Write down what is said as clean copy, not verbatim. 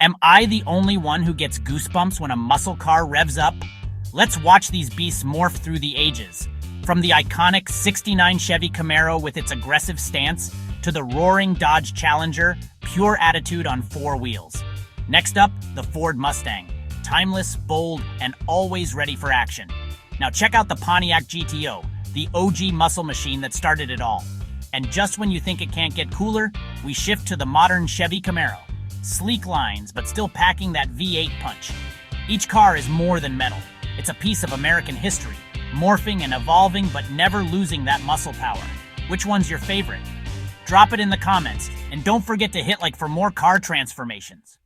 Am I the only one who gets goosebumps when a muscle car revs up? Let's watch these beasts morph through the ages. From the iconic '69 Chevy Camaro with its aggressive stance, to the roaring Dodge Challenger, pure attitude on four wheels. Next up, the Ford Mustang. Timeless, bold, and always ready for action. Now check out the Pontiac GTO, the OG muscle machine that started it all. And just when you think it can't get cooler, we shift to the modern Chevy Camaro. Sleek lines, but still packing that V8 punch. Each car is more than metal. It's a piece of American history, morphing and evolving but never losing that muscle power. Which one's your favorite? Drop it in the comments, and don't forget to hit like for more car transformations.